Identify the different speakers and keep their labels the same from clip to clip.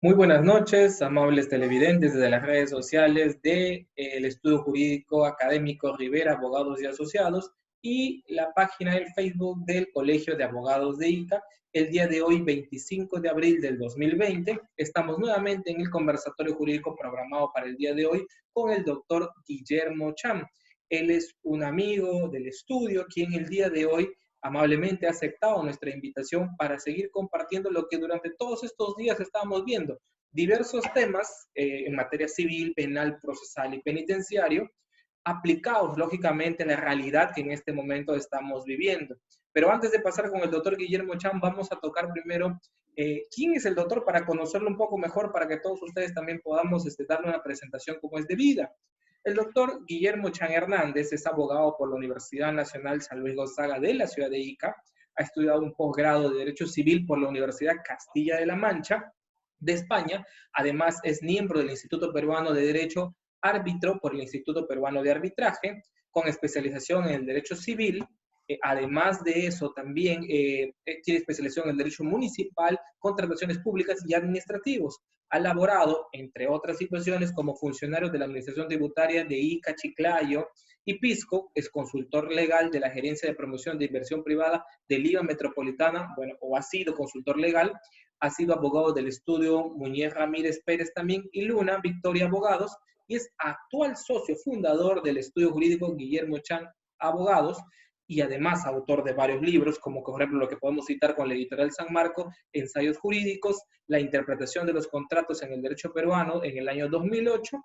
Speaker 1: Muy buenas noches, amables televidentes desde las redes sociales del Estudio Jurídico Académico Rivera, Abogados y Asociados, y la página del Facebook del Colegio de Abogados de ICA. El día de hoy, 25 de abril del 2020, estamos nuevamente en el conversatorio jurídico programado para el día de hoy con el doctor Guillermo Cham. Él es un amigo del estudio, quien el día de hoy amablemente ha aceptado nuestra invitación para seguir compartiendo lo que durante todos estos días estábamos viendo, diversos temas en materia civil, penal, procesal y penitenciario, aplicados lógicamente a la realidad que en este momento estamos viviendo. Pero antes de pasar con el doctor Guillermo Cham, vamos a tocar primero quién es el doctor para conocerlo un poco mejor, para que todos ustedes también podamos darle una presentación como es debida. El doctor Guillermo Cham Hernández es abogado por la Universidad Nacional San Luis Gonzaga de la ciudad de Ica, ha estudiado un posgrado de Derecho Civil por la Universidad Castilla de la Mancha de España, además es miembro del Instituto Peruano de Derecho, árbitro por el Instituto Peruano de Arbitraje, con especialización en el Derecho Civil. Además de eso, también tiene especialización en el Derecho Municipal, Contrataciones Públicas y Administrativos. Ha laborado, entre otras situaciones, como funcionario de la Administración Tributaria de Ica, Chiclayo y Pisco, es consultor legal de la Gerencia de Promoción de Inversión Privada de Liga Metropolitana, bueno, o ha sido consultor legal, ha sido abogado del estudio Muñez Ramírez Pérez también y Luna, Victoria Abogados, y es actual socio fundador del estudio jurídico Guillermo Cham Abogados, y además autor de varios libros, como por ejemplo lo que podemos citar con la editorial San Marco, Ensayos Jurídicos, la interpretación de los contratos en el derecho peruano en el año 2008,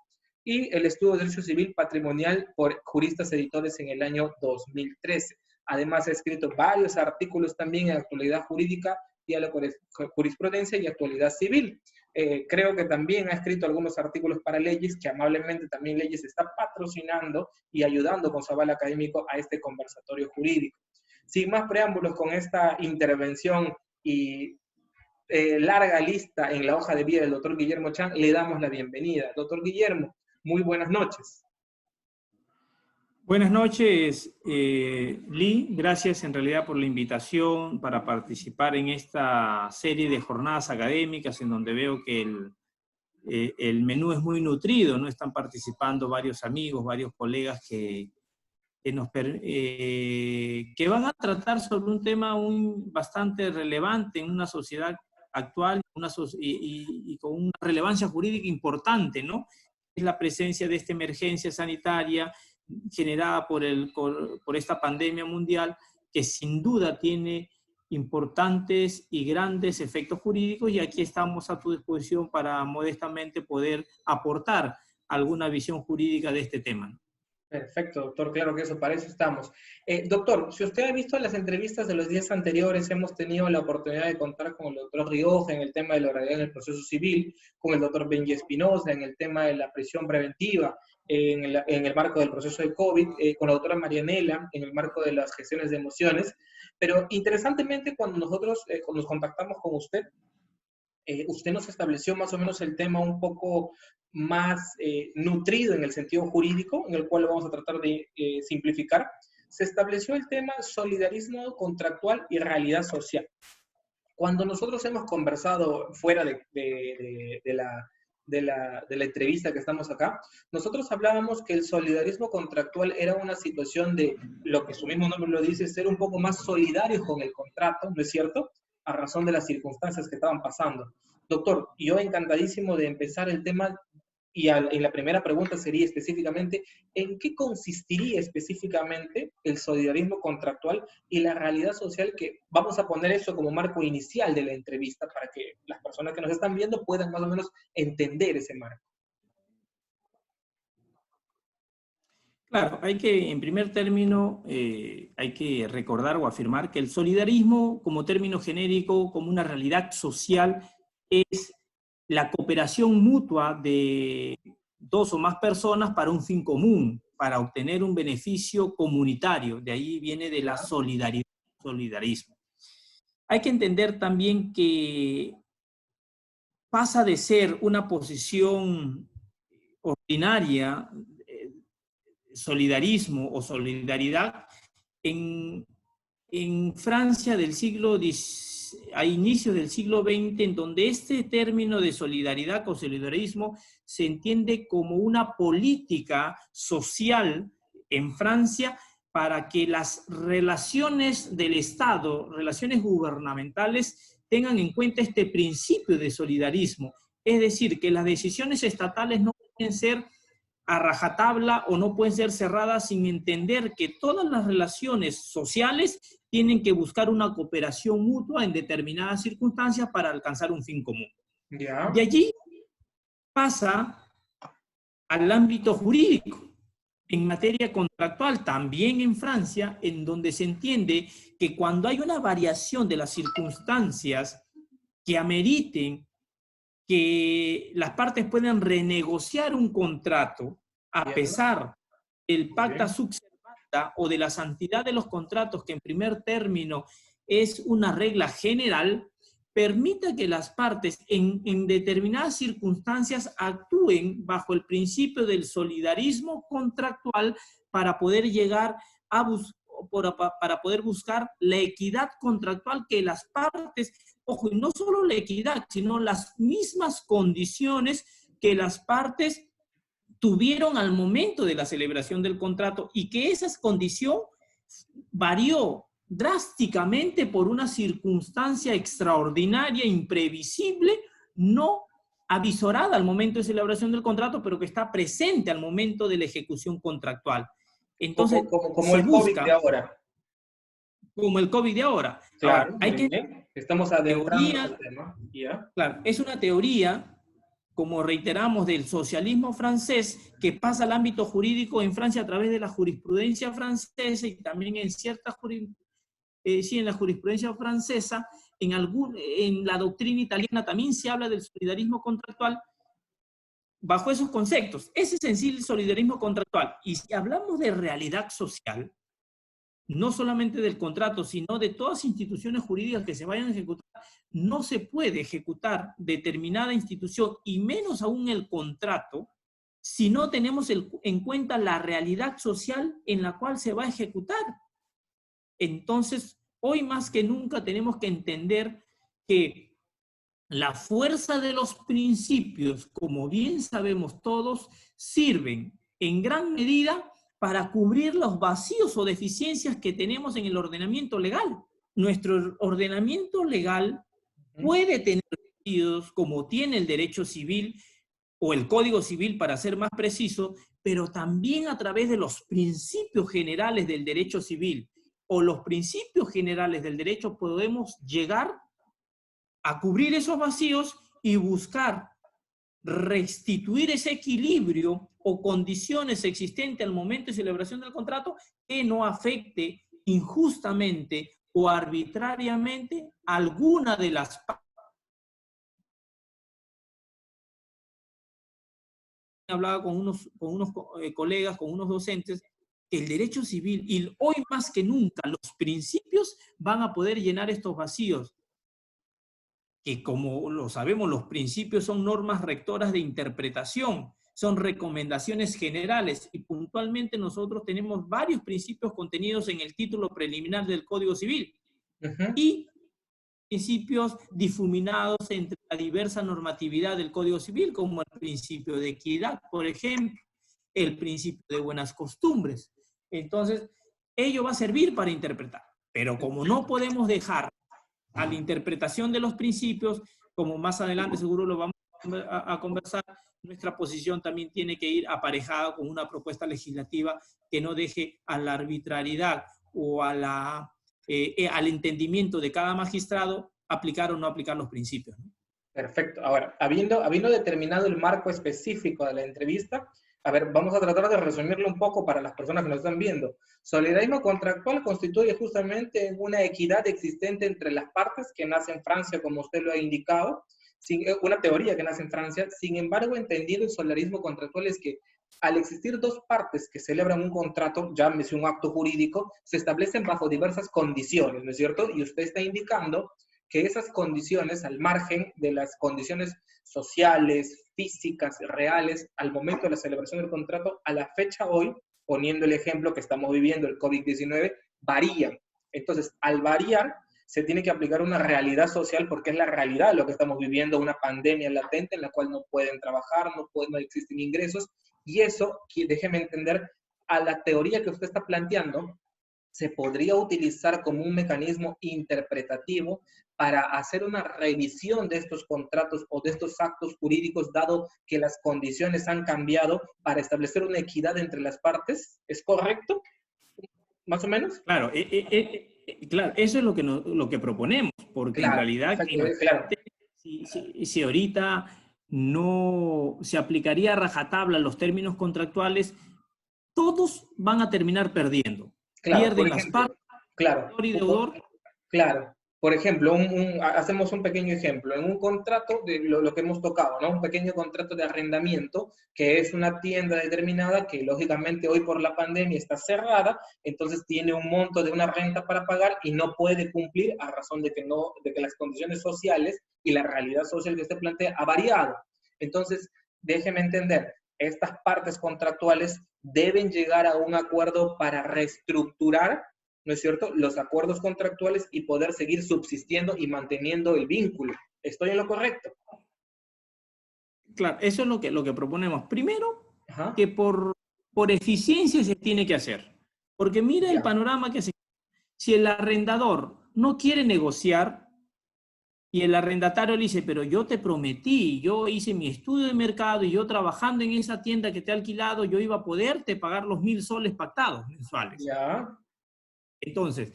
Speaker 1: y el estudio de Derecho Civil Patrimonial por Juristas Editores en el año 2013. Además ha escrito varios artículos también en actualidad jurídica, diálogo de jurisprudencia y actualidad civil. Creo que también ha escrito algunos artículos para Leyes, que amablemente también Leyes está patrocinando y ayudando con su aval académico a este conversatorio jurídico. Sin más preámbulos, con esta intervención y larga lista en la hoja de vida del doctor Guillermo Cham, le damos la bienvenida. Doctor Guillermo, muy buenas noches.
Speaker 2: Buenas noches, Lee. Gracias en realidad por la invitación para participar en esta serie de jornadas académicas en donde veo que el menú es muy nutrido, ¿no? Están participando varios amigos, varios colegas que van a tratar sobre un tema bastante relevante en una sociedad actual y con una relevancia jurídica importante, ¿no? Es la presencia de esta emergencia sanitaria generada por esta pandemia mundial, que sin duda tiene importantes y grandes efectos jurídicos, y aquí estamos a tu disposición para modestamente poder aportar alguna visión jurídica de este tema.
Speaker 1: Perfecto, doctor, claro que eso, para eso estamos. Doctor, si usted ha visto las entrevistas de los días anteriores, hemos tenido la oportunidad de contar con el doctor Rioja en el tema de la oralidad en el proceso civil, con el doctor Benji Espinosa en el tema de la prisión preventiva, en el marco del proceso de COVID, con la doctora Marianela en el marco de las gestiones de emociones, pero interesantemente cuando nosotros nos contactamos con usted, usted nos estableció más o menos el tema un poco más nutrido en el sentido jurídico, en el cual lo vamos a tratar de simplificar. Se estableció el tema solidarismo contractual y realidad social. Cuando nosotros hemos conversado fuera de la entrevista que estamos acá, nosotros hablábamos que el solidarismo contractual era una situación de, lo que su mismo nombre lo dice, ser un poco más solidarios con el contrato, ¿no es cierto?, a razón de las circunstancias que estaban pasando. Doctor, yo encantadísimo de empezar el tema, y en la primera pregunta sería específicamente, ¿en qué consistiría específicamente el solidarismo contractual y la realidad social? Que vamos a poner eso como marco inicial de la entrevista para que las personas que nos están viendo puedan más o menos entender ese marco.
Speaker 2: Claro, en primer término, hay que recordar o afirmar que el solidarismo, como término genérico, como una realidad social, es la cooperación mutua de dos o más personas para un fin común, para obtener un beneficio comunitario. De ahí viene de la solidaridad, solidarismo. Hay que entender también que pasa de ser una posición ordinaria, solidarismo o solidaridad, en Francia del siglo XVI a inicios del siglo XX, en donde este término de solidaridad o solidarismo se entiende como una política social en Francia para que las relaciones del Estado, relaciones gubernamentales, tengan en cuenta este principio de solidarismo. Es decir, que las decisiones estatales no pueden ser a rajatabla o no pueden ser cerradas sin entender que todas las relaciones sociales tienen que buscar una cooperación mutua en determinadas circunstancias para alcanzar un fin común.
Speaker 1: Ya.
Speaker 2: De allí pasa al ámbito jurídico. En materia contractual, también en Francia, en donde se entiende que cuando hay una variación de las circunstancias que ameriten que las partes puedan renegociar un contrato a pesar del pacta sunt servanda o de la santidad de los contratos, que en primer término es una regla general, permita que las partes en determinadas circunstancias actúen bajo el principio del solidarismo contractual para poder llegar a para poder buscar la equidad contractual que las partes, ojo, y no solo la equidad, sino las mismas condiciones que las partes tuvieron al momento de la celebración del contrato y que esa condición varió drásticamente por una circunstancia extraordinaria, imprevisible, no avisorada al momento de celebración del contrato, pero que está presente al momento de la ejecución contractual. Entonces,
Speaker 1: como el COVID de ahora.
Speaker 2: Como el COVID de ahora.
Speaker 1: Claro,
Speaker 2: Ahora, hay que...
Speaker 1: Estamos adentrando el tema. ¿Ya?
Speaker 2: Claro, es una teoría, como reiteramos, del socialismo francés que pasa al ámbito jurídico en Francia a través de la jurisprudencia francesa y también en cierta en la jurisprudencia francesa, en la doctrina italiana también se habla del solidarismo contractual bajo esos conceptos. Ese es en sí el solidarismo contractual. Y si hablamos de realidad social, no solamente del contrato, sino de todas instituciones jurídicas que se vayan a ejecutar, no se puede ejecutar determinada institución, y menos aún el contrato, si no tenemos en cuenta la realidad social en la cual se va a ejecutar. Entonces, hoy más que nunca tenemos que entender que la fuerza de los principios, como bien sabemos todos, sirven en gran medida para cubrir los vacíos o deficiencias que tenemos en el ordenamiento legal. Nuestro ordenamiento legal puede tener vacíos, como tiene el derecho civil o el Código Civil, para ser más preciso, pero también a través de los principios generales del derecho civil o los principios generales del derecho podemos llegar a cubrir esos vacíos y buscar restituir ese equilibrio o condiciones existentes al momento de celebración del contrato que no afecte injustamente o arbitrariamente alguna de las partes. Hablaba con unos colegas, con unos docentes, que el derecho civil, y hoy más que nunca, los principios van a poder llenar estos vacíos, que como lo sabemos, los principios son normas rectoras de interpretación, son recomendaciones generales, y puntualmente nosotros tenemos varios principios contenidos en el título preliminar del Código Civil, y principios difuminados entre la diversa normatividad del Código Civil, como el principio de equidad, por ejemplo, el principio de buenas costumbres. Entonces, ello va a servir para interpretar, pero como no podemos dejar a la interpretación de los principios, como más adelante seguro lo vamos a conversar, nuestra posición también tiene que ir aparejada con una propuesta legislativa que no deje a la arbitrariedad o al entendimiento de cada magistrado aplicar o no aplicar los principios, ¿no?
Speaker 1: Perfecto. Ahora, habiendo determinado el marco específico de la entrevista, a ver, vamos a tratar de resumirlo un poco para las personas que nos están viendo. Solidarismo contractual constituye justamente una equidad existente entre las partes que nace en Francia, como usted lo ha indicado, una teoría que nace en Francia. Sin embargo, entendido el solidarismo contractual es que al existir dos partes que celebran un contrato, llámese un acto jurídico, se establecen bajo diversas condiciones, ¿no es cierto? Y usted está indicando que esas condiciones, al margen de las condiciones sociales, físicas, reales, al momento de la celebración del contrato, a la fecha hoy, poniendo el ejemplo que estamos viviendo, el COVID-19, varían. Entonces, al variar, se tiene que aplicar una realidad social porque es la realidad lo que estamos viviendo, una pandemia latente en la cual no pueden trabajar, no existen ingresos, y eso, déjeme entender, a la teoría que usted está planteando, se podría utilizar como un mecanismo interpretativo para hacer una revisión de estos contratos o de estos actos jurídicos, dado que las condiciones han cambiado, para establecer una equidad entre las partes. ¿Es correcto? ¿Más o menos?
Speaker 2: Claro, claro, eso es lo que proponemos, porque en
Speaker 1: Claro,
Speaker 2: realidad,
Speaker 1: exacto, claro,
Speaker 2: imagínate, si ahorita no se aplicaría a rajatabla los términos contractuales, todos van a terminar perdiendo.
Speaker 1: claro, por
Speaker 2: Pierden las
Speaker 1: ejemplo,
Speaker 2: partes,
Speaker 1: claro,
Speaker 2: acreedor y deudor.
Speaker 1: claro. Por ejemplo, hacemos un pequeño ejemplo. En un contrato, de lo que hemos tocado, ¿no? Un pequeño contrato de arrendamiento, que es una tienda determinada que lógicamente hoy por la pandemia está cerrada, entonces tiene un monto de una renta para pagar y no puede cumplir a razón de que, no, de que las condiciones sociales y la realidad social que usted plantea ha variado. Entonces, déjeme entender, estas partes contractuales deben llegar a un acuerdo para reestructurar, ¿no es cierto?, los acuerdos contractuales y poder seguir subsistiendo y manteniendo el vínculo. ¿Estoy en lo correcto?
Speaker 2: Claro, eso es lo que proponemos. Primero,
Speaker 1: Ajá,
Speaker 2: que por eficiencia se tiene que hacer. Porque mira el
Speaker 1: ya,
Speaker 2: panorama que se... Si el arrendador no quiere negociar, y el arrendatario le dice, pero yo te prometí, yo hice mi estudio de mercado y yo trabajando en esa tienda que te he alquilado, yo iba a poderte pagar los 1.000 soles pactados mensuales.
Speaker 1: ya,
Speaker 2: Entonces,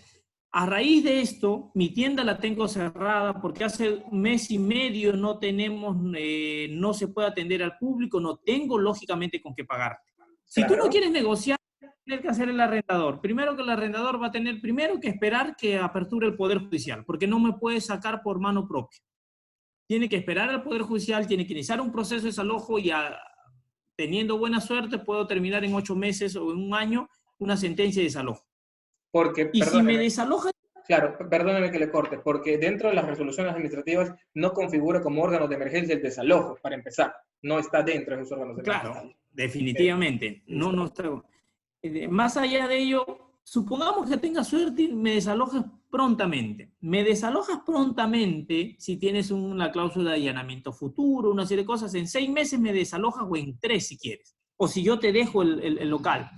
Speaker 2: a raíz de esto, mi tienda la tengo cerrada porque hace un mes y medio no tenemos, no se puede atender al público, no tengo lógicamente con qué pagarte. Si tú no
Speaker 1: claro,
Speaker 2: quieres negociar, tener que hacer el arrendador. Primero que el arrendador va a tener primero que esperar que aperture el Poder Judicial, porque no me puede sacar por mano propia. Tiene que esperar al Poder Judicial, tiene que iniciar un proceso de desalojo y teniendo buena suerte puedo terminar en 8 meses o en un año una sentencia de desalojo.
Speaker 1: porque,
Speaker 2: Y si me
Speaker 1: perdóneme,
Speaker 2: desaloja,
Speaker 1: claro, perdóneme que le corte, porque dentro de las resoluciones administrativas no configura como órgano de emergencia el desalojo, para empezar. No está dentro de esos órganos de
Speaker 2: claro,
Speaker 1: emergencia.
Speaker 2: definitivamente, no,
Speaker 1: Listo.
Speaker 2: no está. Más allá de ello, supongamos que tengas suerte y me desalojas prontamente. Me desalojas prontamente si tienes una cláusula de allanamiento futuro, una serie de cosas. En 6 meses me desalojas o en 3 si quieres. O si yo te dejo el local.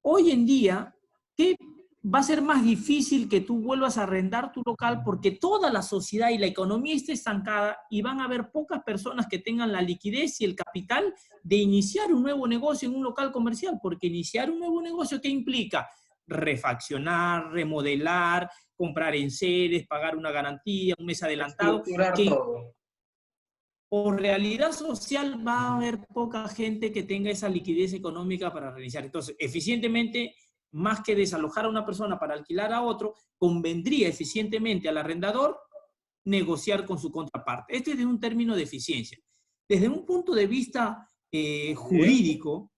Speaker 2: Hoy en día, ¿qué va a ser más difícil que tú vuelvas a arrendar tu local porque toda la sociedad y la economía está estancada y van a haber pocas personas que tengan la liquidez y el capital de iniciar un nuevo negocio en un local comercial? Porque iniciar un nuevo negocio, ¿qué implica? Refaccionar, remodelar, comprar enseres, pagar una garantía, un mes adelantado,
Speaker 1: Estructurar
Speaker 2: que
Speaker 1: todo.
Speaker 2: por realidad social va a haber poca gente que tenga esa liquidez económica para reiniciar. Entonces, eficientemente, más que desalojar a una persona para alquilar a otro, convendría eficientemente al arrendador negociar con su contraparte. Este es de un término de eficiencia. Desde un punto de vista
Speaker 1: Bien.
Speaker 2: jurídico,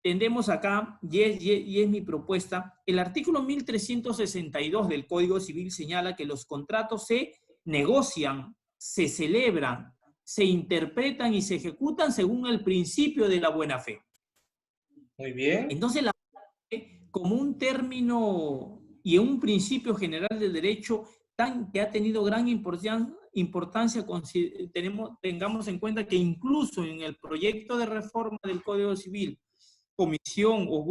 Speaker 2: tendemos acá, y es mi propuesta, el artículo 1362 del Código Civil señala que los contratos se negocian, se celebran, se interpretan y se ejecutan según el principio de la buena fe.
Speaker 1: Muy bien.
Speaker 2: Entonces, la buena fe, como un término y un principio general del derecho que ha tenido gran importancia, tengamos en cuenta que incluso en el proyecto de reforma del Código Civil, comisión o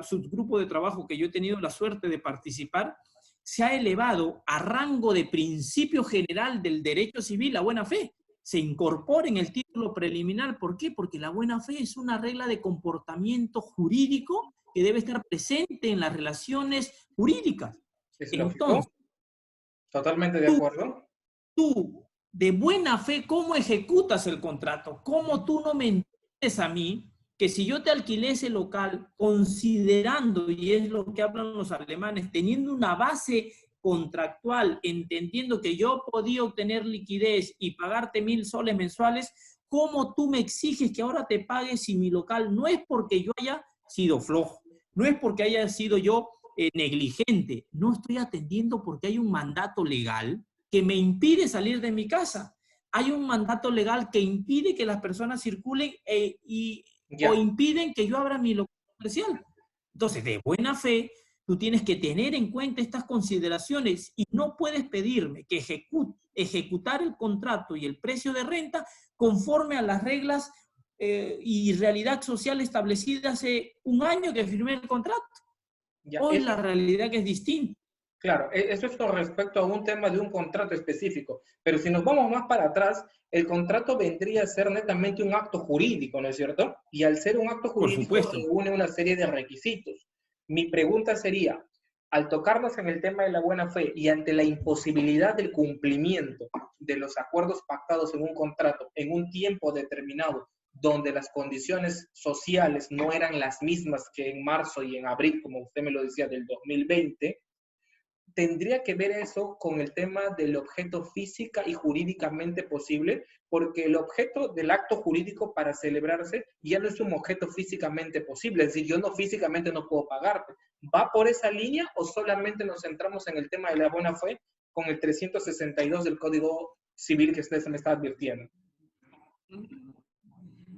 Speaker 2: subgrupo de trabajo que yo he tenido la suerte de participar, se ha elevado a rango de principio general del derecho civil la buena fe. Se incorpora en el título preliminar. ¿Por qué? Porque la buena fe es una regla de comportamiento jurídico que debe estar presente en las relaciones jurídicas.
Speaker 1: Es
Speaker 2: Entonces,
Speaker 1: lógico. Totalmente de
Speaker 2: tú,
Speaker 1: acuerdo.
Speaker 2: tú de buena fe, ¿cómo ejecutas el contrato? ¿Cómo tú no me entiendes a mí que si yo te alquilé ese local considerando, y es lo que hablan los alemanes, teniendo una base contractual, entendiendo que yo podía obtener liquidez y pagarte 1.000 soles mensuales, ¿cómo tú me exiges que ahora te pague si mi local no es porque yo haya sido flojo, no es porque haya sido yo negligente, no estoy atendiendo porque hay un mandato legal que me impide salir de mi casa? Hay un mandato legal que impide que las personas circulen o
Speaker 1: Ya.
Speaker 2: impiden que yo abra mi local comercial. Entonces, de buena fe, tú tienes que tener en cuenta estas consideraciones y no puedes pedirme que ejecutar el contrato y el precio de renta conforme a las reglas y realidad social establecida hace un año que firmé el contrato.
Speaker 1: Ya,
Speaker 2: Hoy
Speaker 1: eso,
Speaker 2: la realidad que es distinta.
Speaker 1: claro, eso es con respecto a un tema de un contrato específico, pero si nos vamos más para atrás, el contrato vendría a ser netamente un acto jurídico, ¿no es cierto? Y al ser un acto
Speaker 2: Por
Speaker 1: jurídico
Speaker 2: supuesto.
Speaker 1: reúne una serie de requisitos. Mi pregunta sería, al tocarnos en el tema de la buena fe y ante la imposibilidad del cumplimiento de los acuerdos pactados en un contrato en un tiempo determinado, donde las condiciones sociales no eran las mismas que en marzo y en abril, como usted me lo decía, del 2020, tendría que ver eso con el tema del objeto física y jurídicamente posible, porque el objeto del acto jurídico para celebrarse ya no es un objeto físicamente posible, es decir, yo no físicamente no puedo pagarte. ¿Va por esa línea o solamente nos centramos en el tema de la buena fe con el 362 del Código Civil que usted se me está advirtiendo?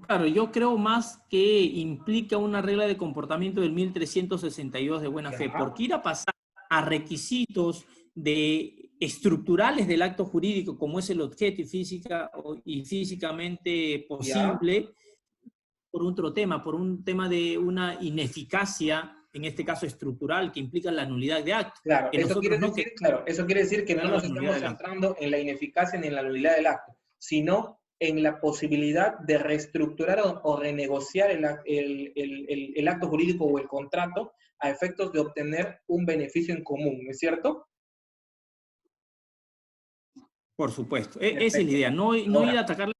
Speaker 2: Claro, yo creo más que implica una regla de comportamiento del 1362 de buena fe,
Speaker 1: Ya,
Speaker 2: porque ir a pasar a requisitos estructurales del acto jurídico, como es el objeto y físicamente
Speaker 1: ya.
Speaker 2: posible, por otro tema, por un tema de una ineficacia, en este caso estructural, que implica la nulidad de acto,
Speaker 1: Claro,
Speaker 2: que
Speaker 1: eso quiere
Speaker 2: nosotros no
Speaker 1: decir,
Speaker 2: queremos
Speaker 1: claro, eso quiere decir que no
Speaker 2: la
Speaker 1: nos
Speaker 2: nulidad
Speaker 1: estamos
Speaker 2: del acto.
Speaker 1: centrando en la ineficacia ni en la nulidad del acto, sino en la posibilidad de reestructurar o renegociar el acto jurídico o el contrato a efectos de obtener un beneficio en común, ¿no es cierto?
Speaker 2: Por supuesto, esa es la
Speaker 1: Perfecto.
Speaker 2: idea, no ir
Speaker 1: Ahora,
Speaker 2: a atacar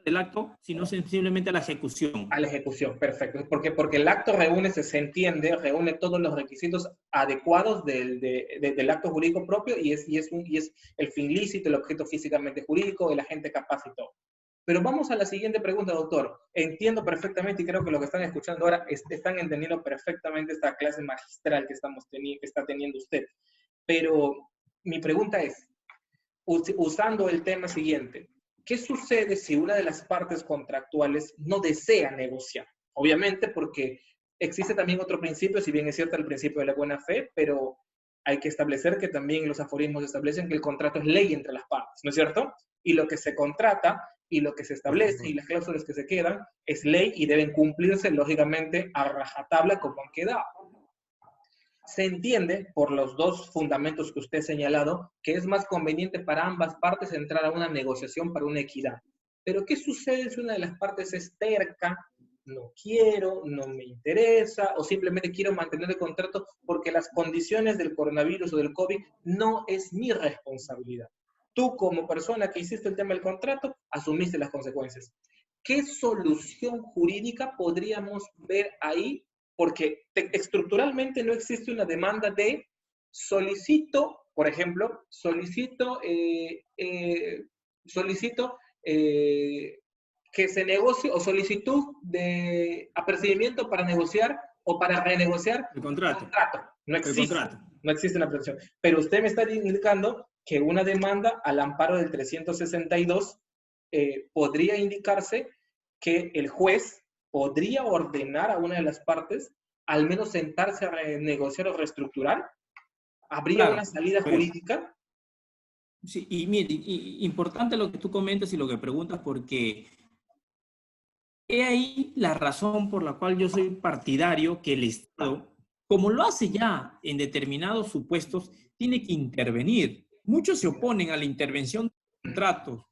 Speaker 2: el acto, sino simplemente a la ejecución.
Speaker 1: a la ejecución, perfecto. Porque el acto reúne, se entiende, reúne todos los requisitos adecuados del acto jurídico propio y es el fin lícito, el objeto físicamente jurídico, el agente capaz y todo. Pero vamos a la siguiente pregunta, doctor. Entiendo perfectamente y creo que lo que están escuchando ahora están entendiendo perfectamente esta clase magistral que está teniendo usted. Pero mi pregunta es, usando el tema siguiente, ¿qué sucede si una de las partes contractuales no desea negociar? Obviamente porque existe también otro principio, si bien es cierto el principio de la buena fe, pero hay que establecer que también los aforismos establecen que el contrato es ley entre las partes, ¿no es cierto? Y lo que se contrata y lo que se establece y las cláusulas que se quedan es ley y deben cumplirse lógicamente a rajatabla como han quedado. Se entiende, por los dos fundamentos que usted ha señalado, que es más conveniente para ambas partes entrar a una negociación para una equidad. Pero ¿qué sucede si una de las partes es terca, no quiero, no me interesa, o simplemente quiero mantener el contrato porque las condiciones del coronavirus o del COVID no es mi responsabilidad? Tú, como persona que hiciste el tema del contrato, asumiste las consecuencias. ¿Qué solución jurídica podríamos ver ahí? Porque estructuralmente no existe una demanda de solicito, por ejemplo, solicito que se negocie o solicitud de apercibimiento para negociar o para renegociar
Speaker 2: El
Speaker 1: el
Speaker 2: contrato.
Speaker 1: contrato. No
Speaker 2: El
Speaker 1: existe,
Speaker 2: contrato.
Speaker 1: no existe una protección. Pero usted me está indicando que una demanda al amparo del 362 podría indicarse que el juez podría ordenar a una de las partes al menos sentarse a renegociar o reestructurar. ¿Habría una
Speaker 2: Claro.
Speaker 1: salida
Speaker 2: Pues,
Speaker 1: jurídica?
Speaker 2: sí, y mire, importante lo que tú comentas y lo que preguntas, porque he ahí la razón por la cual yo soy partidario que el Estado, como lo hace ya en determinados supuestos, tiene que intervenir. Muchos se oponen a la intervención de contratos,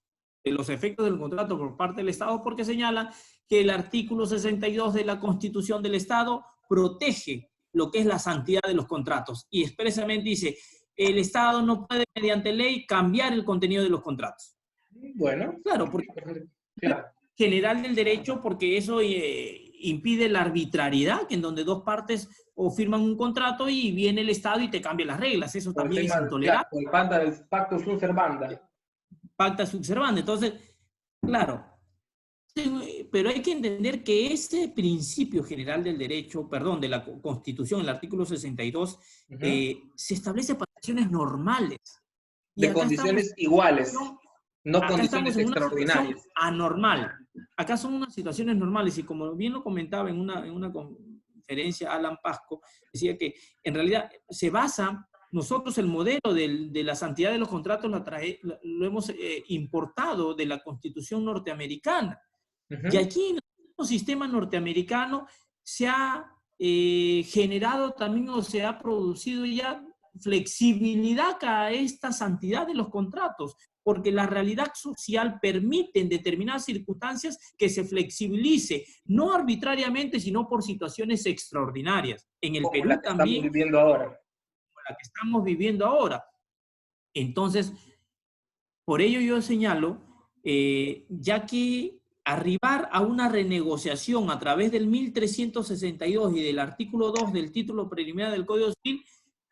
Speaker 2: de los efectos del contrato por parte del Estado, porque señalan que el artículo 62 de la Constitución del Estado protege lo que es la santidad de los contratos y expresamente dice, el Estado no puede mediante ley cambiar el contenido de los contratos.
Speaker 1: Bueno,
Speaker 2: Claro, porque
Speaker 1: claro.
Speaker 2: general del derecho, porque eso impide la arbitrariedad, que en donde dos partes o firman un contrato y viene el Estado y te cambia las reglas. Eso
Speaker 1: Por el
Speaker 2: también es
Speaker 1: tema, claro,
Speaker 2: intolerable.
Speaker 1: por el pacto sunt servanda.
Speaker 2: Pacta sunt servanda. Entonces, claro, pero hay que entender que ese principio general del derecho, perdón, de la Constitución, el artículo 62, se establece para acciones normales. Y
Speaker 1: De condiciones iguales, no
Speaker 2: acá estamos
Speaker 1: condiciones
Speaker 2: en una situación
Speaker 1: extraordinarias.
Speaker 2: anormal. Acá son unas situaciones normales y como bien lo comentaba en una conferencia referencia a Alan Pasco, decía que en realidad se basa, nosotros el modelo de la santidad de los contratos lo hemos importado de la Constitución norteamericana. Y aquí en el sistema norteamericano se ha generado también o se ha producido ya flexibilidad a esta santidad de los contratos, porque la realidad social permite en determinadas circunstancias que se flexibilice, no arbitrariamente, sino por situaciones extraordinarias. En el Perú también,
Speaker 1: estamos viviendo ahora.
Speaker 2: Como la que estamos viviendo ahora. Entonces, por ello yo señalo, ya que arribar a una renegociación a través del 1362 y del artículo 2 del título preliminar del Código Civil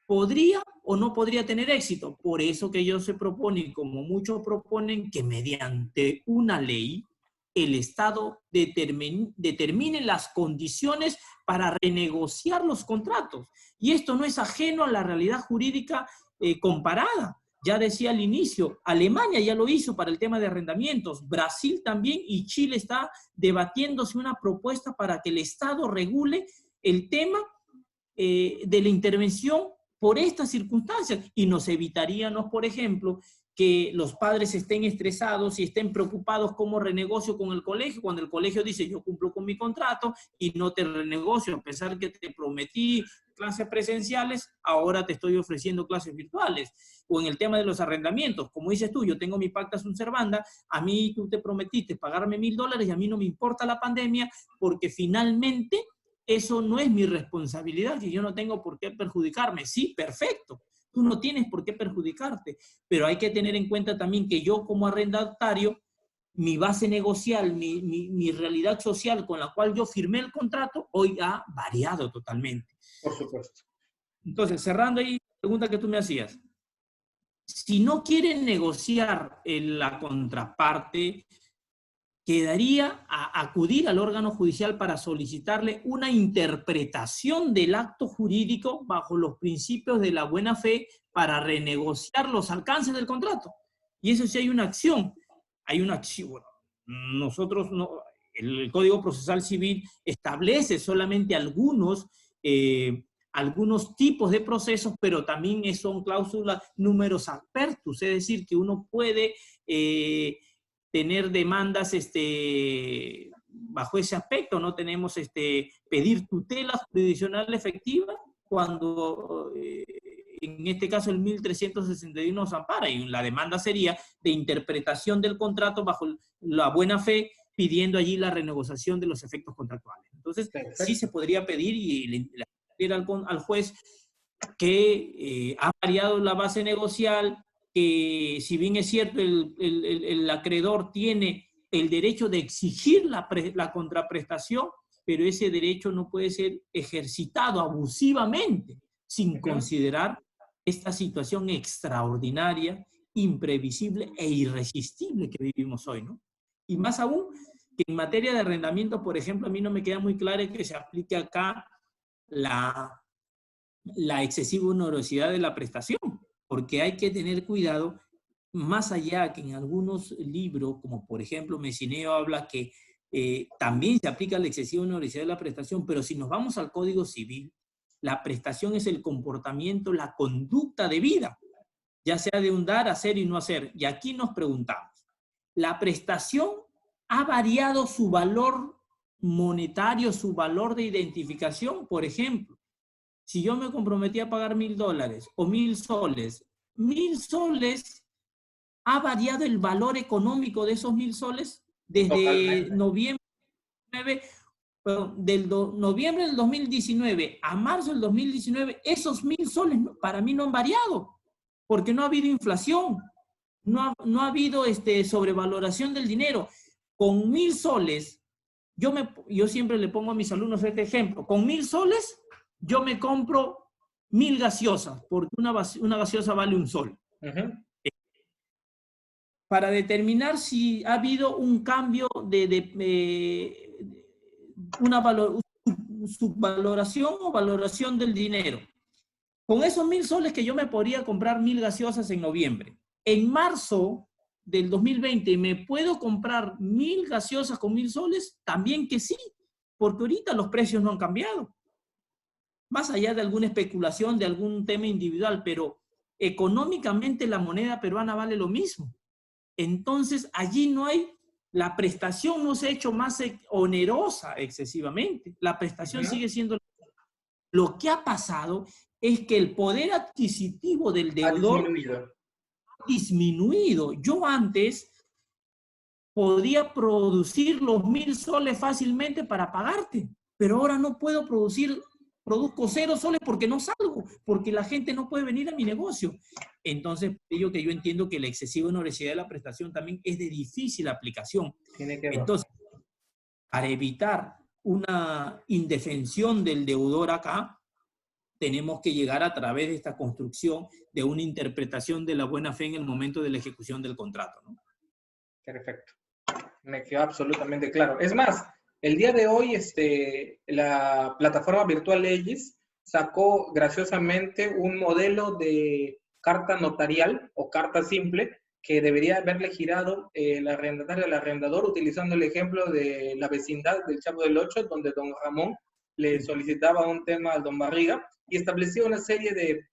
Speaker 2: podría o no podría tener éxito. Por eso que ellos se proponen, como muchos proponen, que mediante una ley el Estado determine las condiciones para renegociar los contratos. Y esto no es ajeno a la realidad jurídica comparada. Ya decía al inicio, Alemania ya lo hizo para el tema de arrendamientos, Brasil también, y Chile está debatiéndose una propuesta para que el Estado regule el tema de la intervención por estas circunstancias, y nos evitaríamos, por ejemplo, que los padres estén estresados y estén preocupados cómo renegocio con el colegio, cuando el colegio dice yo cumplo con mi contrato y no te renegocio, a pesar que te prometí clases presenciales, ahora te estoy ofreciendo clases virtuales. O en el tema de los arrendamientos, como dices tú, yo tengo mi pacta sunt servanda, a mí tú te prometiste pagarme $1,000 y a mí no me importa la pandemia porque finalmente eso no es mi responsabilidad, que yo no tengo por qué perjudicarme. Sí, perfecto. Tú no tienes por qué perjudicarte, pero hay que tener en cuenta también que yo como arrendatario, mi base negocial, mi realidad social con la cual yo firmé el contrato, hoy ha variado totalmente.
Speaker 1: Por supuesto.
Speaker 2: Entonces, cerrando ahí la pregunta que tú me hacías, si no quieren negociar la contraparte, quedaría a acudir al órgano judicial para solicitarle una interpretación del acto jurídico bajo los principios de la buena fe para renegociar los alcances del contrato. Y eso sí hay una acción. Hay una acción. Bueno, nosotros no, el Código Procesal Civil establece solamente algunos tipos de procesos, pero también son cláusulas numerus apertus, es decir, que uno puede tener demandas bajo ese aspecto. No tenemos pedir tutela jurisdiccional efectiva cuando en este caso el 1361 nos ampara, y la demanda sería de interpretación del contrato bajo la buena fe, pidiendo allí la renegociación de los efectos contractuales. Entonces, perfecto, sí se podría pedir y le al juez que ha variado la base negocial, que si bien es cierto el acreedor tiene el derecho de exigir la contraprestación, pero ese derecho no puede ser ejercitado abusivamente sin considerar esta situación extraordinaria, imprevisible e irresistible que vivimos hoy, ¿no? Y más aún, que en materia de arrendamiento, por ejemplo, a mí no me queda muy claro que se aplique acá la excesiva onerosidad de la prestación, porque hay que tener cuidado, más allá que en algunos libros, como por ejemplo Messineo habla que también se aplica la excesiva onerosidad de la prestación, pero si nos vamos al Código Civil, la prestación es el comportamiento, la conducta de vida, ya sea de un dar, hacer y no hacer. Y aquí nos preguntamos, ¿la prestación ha variado su valor monetario, su valor de identificación? Por ejemplo, si yo me comprometí a pagar $1,000 o 1,000 soles, 1,000 soles, ¿ha variado el valor económico de esos 1,000 soles? Desde noviembre del 2019 a marzo del 2019, esos 1,000 soles para mí no han variado, porque no ha habido inflación, no ha habido sobrevaloración del dinero. Con 1,000 soles, yo siempre le pongo a mis alumnos este ejemplo, con 1,000 soles yo me compro 1,000 gaseosas, porque una gaseosa vale $1 sol. Para determinar si ha habido un cambio una subvaloración o valoración del dinero. Con esos 1,000 soles que yo me podría comprar 1,000 gaseosas en noviembre, en marzo del 2020, ¿me puedo comprar 1,000 gaseosas con 1,000 soles? También que sí, porque ahorita los precios no han cambiado. más allá de alguna especulación, de algún tema individual, pero económicamente la moneda peruana vale lo mismo. Entonces, allí no hay, la prestación no se ha hecho más onerosa excesivamente. La prestación sigue siendo. Lo que ha pasado es que el poder adquisitivo del
Speaker 1: Ha
Speaker 2: deudor
Speaker 1: disminuido.
Speaker 2: ha disminuido. Yo antes podía producir los 1.000 soles fácilmente para pagarte, pero ahora no puedo producir, produzco 0 soles porque no salgo, porque la gente no puede venir a mi negocio. Entonces, ello que yo entiendo que la excesiva onerosidad de la prestación también es de difícil aplicación.
Speaker 1: Tiene que ver.
Speaker 2: Entonces, para evitar una indefensión del deudor acá, tenemos que llegar a través de esta construcción de una interpretación de la buena fe en el momento de la ejecución del contrato, ¿no?
Speaker 1: Perfecto. Me quedó absolutamente claro. Es más, el día de hoy la plataforma virtual Legis sacó graciosamente un modelo de carta notarial o carta simple que debería haberle girado el arrendatario al arrendador utilizando el ejemplo de la vecindad del Chavo del Ocho, donde don Ramón le solicitaba un tema al don Barriga y establecía una serie de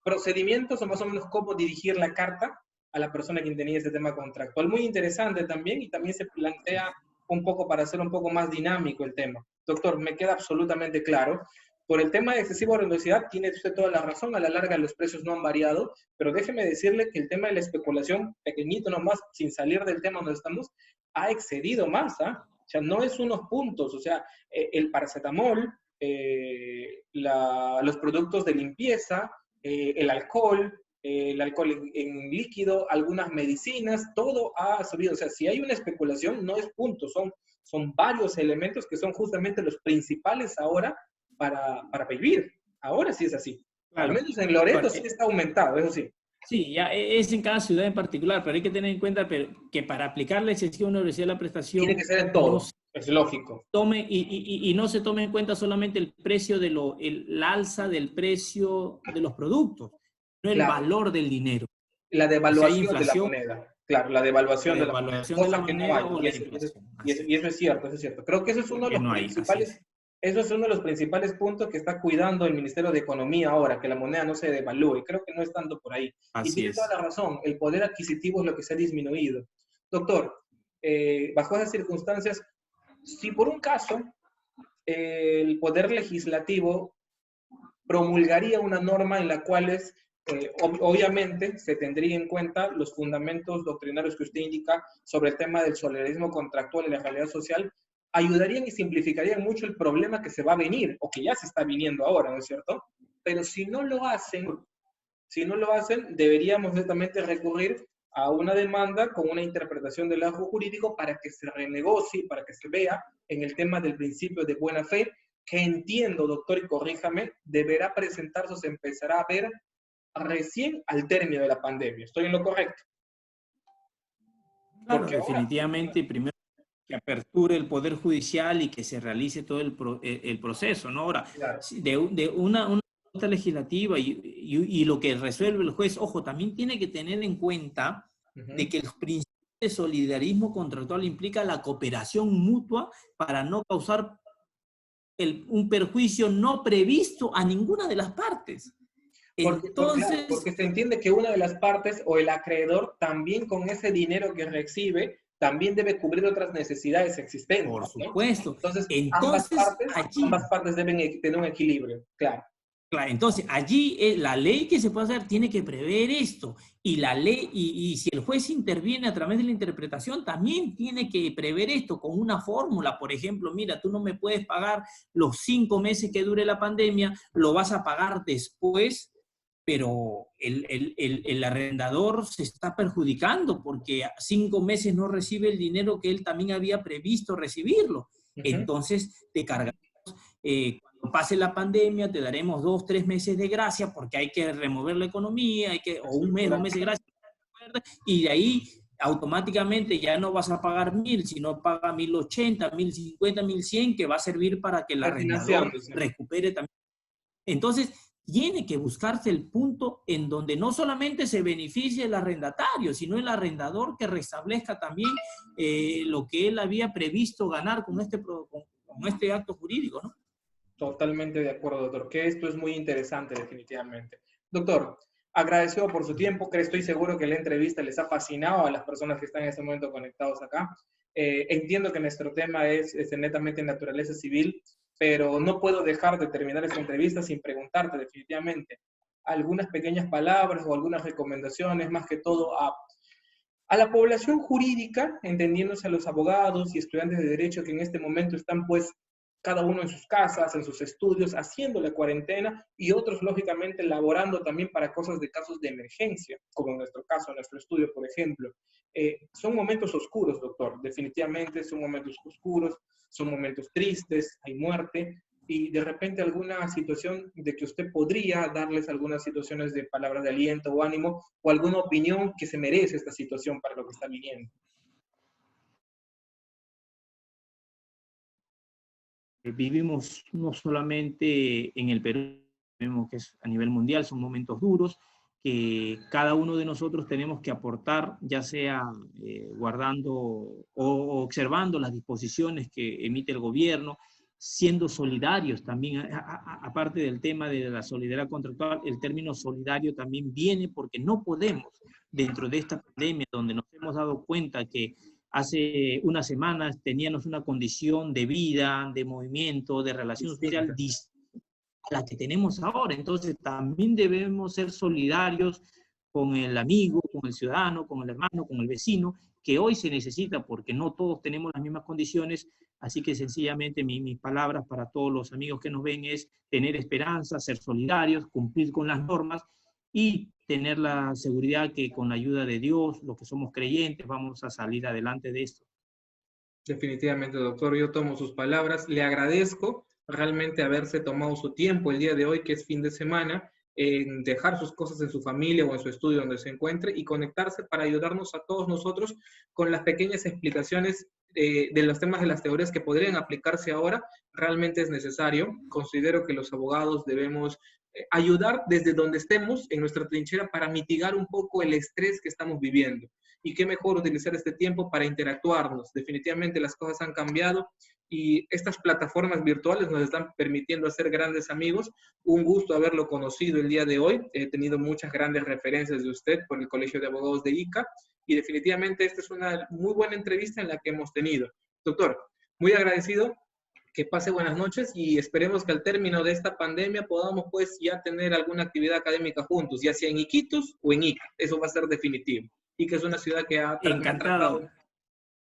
Speaker 1: procedimientos o más o menos cómo dirigir la carta a la persona que tenía ese tema contractual. Muy interesante también y también se plantea un poco para hacer un poco más dinámico el tema. Doctor, me queda absolutamente claro. Por el tema de excesiva onerosidad, tiene usted toda la razón, a la larga los precios no han variado, pero déjeme decirle que el tema de la especulación, pequeñito nomás, sin salir del tema donde estamos, ha excedido más, ¿ah? O sea, no es unos puntos, o sea, el paracetamol, los productos de limpieza, el alcohol en líquido, algunas medicinas, todo ha subido. O sea, si hay una especulación, no es punto, son varios elementos que son justamente los principales ahora para vivir. Ahora sí es así. Claro. Al menos en Loreto sí está aumentado, eso sí.
Speaker 2: Sí, ya es en cada ciudad en particular, pero hay que tener en cuenta que para aplicar la excesiva onerosidad de la prestación...
Speaker 1: Tiene que ser en todo, no es lógico.
Speaker 2: Y no se tome en cuenta solamente el precio el alza del precio de los productos, no el valor del dinero.
Speaker 1: La devaluación de la moneda. Claro, la devaluación de la moneda. Cosa que no hay. Y eso es cierto, eso es cierto. Creo que eso es uno de los principales... Eso es uno de los principales puntos que está cuidando el Ministerio de Economía ahora, que la moneda no se devalúe. Creo que no es tanto por ahí. Y tiene toda la razón, el poder adquisitivo es lo que se ha disminuido. Doctor, bajo esas circunstancias, si por un caso el Poder Legislativo promulgaría una norma en la cual obviamente se tendría en cuenta los fundamentos doctrinarios que usted indica sobre el tema del solidarismo contractual y la realidad social, ayudarían y simplificarían mucho el problema que se va a venir, o que ya se está viniendo ahora, ¿no es cierto? Pero si no lo hacen, deberíamos netamente recurrir a una demanda con una interpretación del acto jurídico para que se renegocie, para que se vea en el tema del principio de buena fe, que entiendo, doctor, y corríjame, deberá presentarse o se empezará a ver recién al término de la pandemia. ¿Estoy en lo correcto?
Speaker 2: Claro, definitivamente, ahora, primero que aperture el Poder Judicial y que se realice todo el proceso, ¿no? Ahora, claro, de una junta legislativa y lo que resuelve el juez, ojo, también tiene que tener en cuenta de que los principios de solidarismo contractual implica la cooperación mutua para no causar un perjuicio no previsto a ninguna de las partes. Entonces,
Speaker 1: porque se entiende que una de las partes o el acreedor también con ese dinero que recibe también debe cubrir otras necesidades existentes.
Speaker 2: Por supuesto.
Speaker 1: ¿No? Entonces ambas partes deben tener un equilibrio, claro.
Speaker 2: Claro, entonces allí la ley que se puede hacer tiene que prever esto, y la ley, y si el juez interviene a través de la interpretación, también tiene que prever esto con una fórmula. Por ejemplo, mira, tú no me puedes pagar los 5 meses que dure la pandemia, lo vas a pagar después, pero el arrendador se está perjudicando porque 5 meses no recibe el dinero que él también había previsto recibirlo. Entonces te cargamos, cuando pase la pandemia te daremos 2, 3 meses de gracia porque hay que remover la economía, o un mes, 2 meses de gracia, y de ahí automáticamente ya no vas a pagar 1.000, sino paga 1.080, 1.050, 1.100, que va a servir para que el arrendador recupere también. Entonces, tiene que buscarse el punto en donde no solamente se beneficie el arrendatario, sino el arrendador que restablezca también lo que él había previsto ganar con este acto jurídico, ¿no?
Speaker 1: Totalmente de acuerdo, doctor, que esto es muy interesante definitivamente. Doctor, agradecido por su tiempo, que estoy seguro que la entrevista les ha fascinado a las personas que están en este momento conectados acá. Entiendo que nuestro tema es netamente naturaleza civil, pero no puedo dejar de terminar esta entrevista sin preguntarte definitivamente algunas pequeñas palabras o algunas recomendaciones, más que todo a la población jurídica, entendiéndose a los abogados y estudiantes de derecho que en este momento están pues cada uno en sus casas, en sus estudios, haciendo la cuarentena, y otros, lógicamente, laborando también para cosas de casos de emergencia, como en nuestro caso, en nuestro estudio, por ejemplo. Son momentos oscuros, doctor, definitivamente son momentos oscuros, son momentos tristes, hay muerte, y de repente alguna situación de que usted podría darles algunas situaciones de palabras de aliento o ánimo, o alguna opinión que se merece esta situación para lo que está viviendo.
Speaker 2: Vivimos no solamente en el Perú, vemos que es a nivel mundial, son momentos duros, que cada uno de nosotros tenemos que aportar, ya sea guardando o observando las disposiciones que emite el gobierno, siendo solidarios también, aparte del tema de la solidaridad contractual, el término solidario también viene porque no podemos, dentro de esta pandemia, donde nos hemos dado cuenta que hace unas semanas teníamos una condición de vida, de movimiento, de relación social distinta a la que tenemos ahora. Entonces también debemos ser solidarios con el amigo, con el ciudadano, con el hermano, con el vecino, que hoy se necesita porque no todos tenemos las mismas condiciones. Así que sencillamente mis palabras para todos los amigos que nos ven es tener esperanza, ser solidarios, cumplir con las normas y tener la seguridad que con la ayuda de Dios, los que somos creyentes, vamos a salir adelante de esto.
Speaker 1: Definitivamente, doctor, yo tomo sus palabras. Le agradezco realmente haberse tomado su tiempo el día de hoy, que es fin de semana, en dejar sus cosas en su familia o en su estudio donde se encuentre y conectarse para ayudarnos a todos nosotros con las pequeñas explicaciones de los temas de las teorías que podrían aplicarse ahora. Realmente es necesario. Considero que los abogados debemos ayudar desde donde estemos en nuestra trinchera para mitigar un poco el estrés que estamos viviendo. Y qué mejor utilizar este tiempo para interactuarnos. Definitivamente las cosas han cambiado y estas plataformas virtuales nos están permitiendo hacer grandes amigos. Un gusto haberlo conocido el día de hoy. He tenido muchas grandes referencias de usted por el Colegio de Abogados de ICA y definitivamente esta es una muy buena entrevista en la que hemos tenido. Doctor, muy agradecido. Que pase buenas noches y esperemos que al término de esta pandemia podamos pues ya tener alguna actividad académica juntos, ya sea en Iquitos o en Ica. Eso va a ser definitivo. Y que es una ciudad que me ha tratado,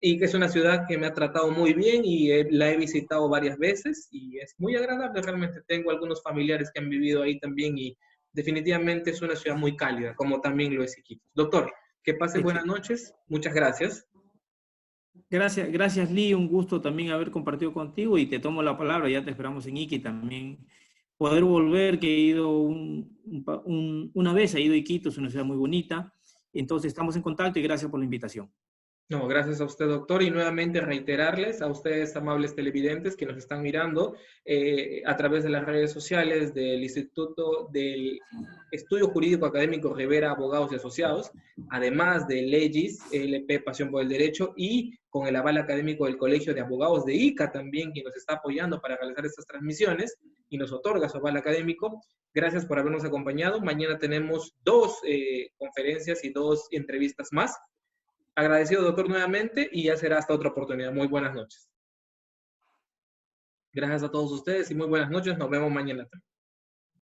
Speaker 1: y que es una ciudad que me ha tratado muy bien y la he visitado varias veces y es muy agradable realmente. Tengo algunos familiares que han vivido ahí también y definitivamente es una ciudad muy cálida, como también lo es Iquitos. Doctor, que pase buenas noches. Muchas gracias.
Speaker 2: Gracias Lee, un gusto también haber compartido contigo y te tomo la palabra, ya te esperamos en Iquitos también. Poder volver, que he ido una vez, he ido a Iquitos, es una ciudad muy bonita, entonces estamos en contacto y gracias por la invitación.
Speaker 1: No, gracias a usted, doctor, y nuevamente reiterarles a ustedes, amables televidentes, que nos están mirando a través de las redes sociales del Instituto del Estudio Jurídico Académico Rivera Abogados y Asociados, además de Legis, LP Pasión por el Derecho, y con el aval académico del Colegio de Abogados de ICA también, que nos está apoyando para realizar estas transmisiones y nos otorga su aval académico. Gracias por habernos acompañado. Mañana tenemos 2 conferencias y 2 entrevistas más. Agradecido, doctor, nuevamente, y ya será hasta otra oportunidad. Muy buenas noches. Gracias a todos ustedes y muy buenas noches. Nos vemos mañana.